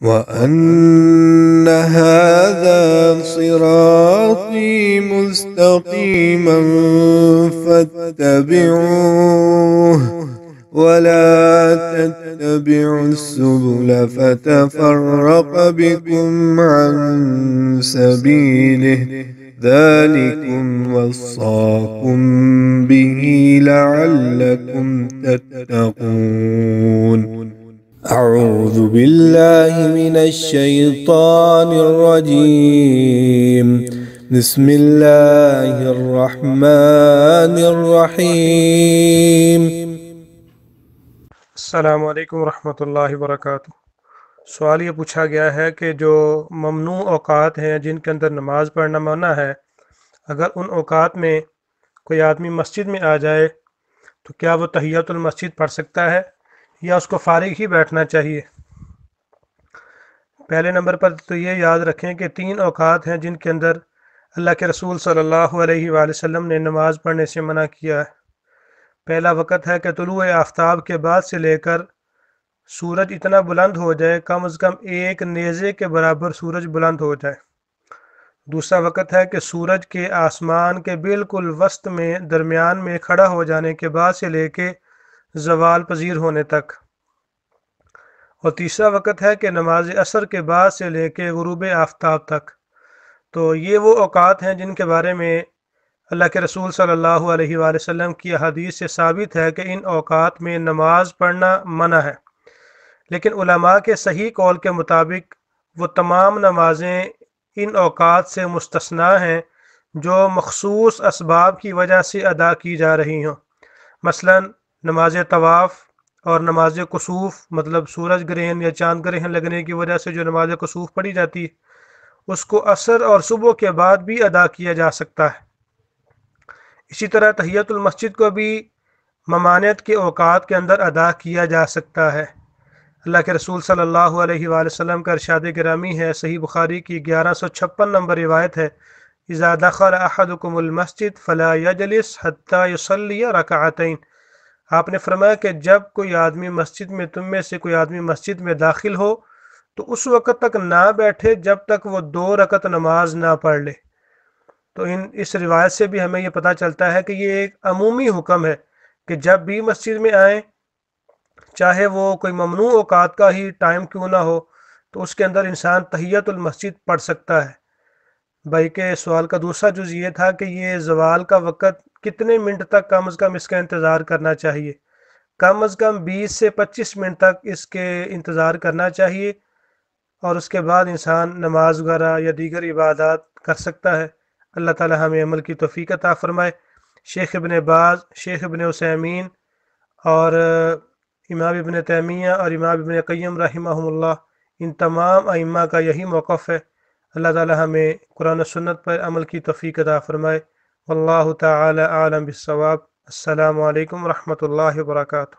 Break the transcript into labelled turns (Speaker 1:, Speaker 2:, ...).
Speaker 1: وأن هذا صراطي مستقيما فاتبعوه ولا تتبعوا السبل فتفرق بكم عن سبيله ذلكم وصاكم به لعلكم تتقون. أعوذ بالله من الشيطان الرجيم. بسم الله الرحمن الرحيم.
Speaker 2: السلام علیکم ورحمۃ اللہ وبرکاتہ۔ سوال یہ پوچھا گیا ہے کہ جو ممنوع اوقات ہیں جن کے اندر نماز پڑھنا منع ہے، اگر ان اوقات میں کوئی آدمی مسجد میں آ جائے تو کیا وہ تحیۃ المسجد پڑھ سکتا ہے یا اس کو فارغ ہی بیٹھنا چاہیے؟ پہلے نمبر پر تو یہ یاد رکھیں کہ 3 اوقات ہیں جن کے اندر اللہ کے رسول صلی اللہ علیہ وآلہ وسلم نے نماز پڑھنے سے منع کیا ہے۔ پہلا وقت ہے کہ طلوع آفتاب کے بعد سے لے کر سورج اتنا بلند ہو جائے، کم از کم 1 نیزے کے برابر سورج بلند ہو جائے۔ دوسرا وقت ہے کہ سورج کے آسمان کے بالکل وسط میں درمیان میں کھڑا ہو جانے کے بعد سے لے کے زوال پذیر ہونے تک۔ اور تیسرا وقت ہے کہ نماز عصر کے بعد سے لے کے غروب آفتاب تک۔ تو یہ وہ اوقات ہیں جن کے بارے میں اللہ کے رسول صلی اللہ علیہ وآلہ وسلم کی حدیث سے ثابت ہے کہ ان اوقات میں نماز پڑھنا منع ہے، لیکن علماء کے صحیح قول کے مطابق وہ تمام نمازیں ان اوقات سے مستثنیٰ ہیں جو مخصوص اسباب کی وجہ سے ادا کی جا رہی ہوں۔ مثلا نماز طواف اور نماز کسوف، مطلب سورج گرہن یا چاند گرہن لگنے کی وجہ سے جو نماز کسوف پڑھی جاتی ہے، اس کو عصر اور صبح کے بعد بھی ادا کیا جا سکتا ہے۔ اسی طرح تحیۃ المسجد کو بھی ممانعت کے اوقات کے اندر ادا کیا جا سکتا ہے۔ اللہ کے رسول صلی اللہ علیہ وآلہ وسلم کا ارشاد گرامی ہے، صحیح بخاری کی 1156 نمبر روایت ہے، اذا دخل احدکم المسجد فلا یجلس حتی یصلی رکعتین۔ آپ نے فرمایا کہ جب کوئی آدمی مسجد میں، تم میں سے کوئی آدمی مسجد میں داخل ہو تو اس وقت تک نہ بیٹھے جب تک وہ 2 رکعت نماز نہ پڑھ لے۔ تو اس روایت سے بھی ہمیں یہ پتہ چلتا ہے کہ یہ ایک عمومی حکم ہے کہ جب بھی مسجد میں آئیں، چاہے وہ کوئی ممنوع اوقات کا ہی ٹائم کیوں نہ ہو، تو اس کے اندر انسان تحیۃ المسجد پڑھ سکتا ہے۔ بھائی کے سوال کا دوسرا جز یہ تھا کہ یہ زوال کا وقت کتنے منٹ تک کم از کم اس کا انتظار کرنا چاہیے؟ کم از کم 20 سے 25 منٹ تک اس کے انتظار کرنا چاہیے، اور اس کے بعد انسان نماز وغیرہ یا دیگر عبادات کر سکتا ہے۔ اللہ تعالی ہمیں عمل کی توفیق عطا فرمائے۔ شیخ ابن باز، شیخ ابن عثیمین اور امام ابن تیمیہ اور امام ابن قیم رحمہم اللہ، ان تمام ائمہ کا یہی موقف ہے۔ اللہ تعالی ہمیں قرآن و سنت پر عمل کی توفیق عطا فرمائے۔ واللہ تعالی اعلم بالصواب۔ السلام علیکم ورحمۃ اللہ وبرکاتہ۔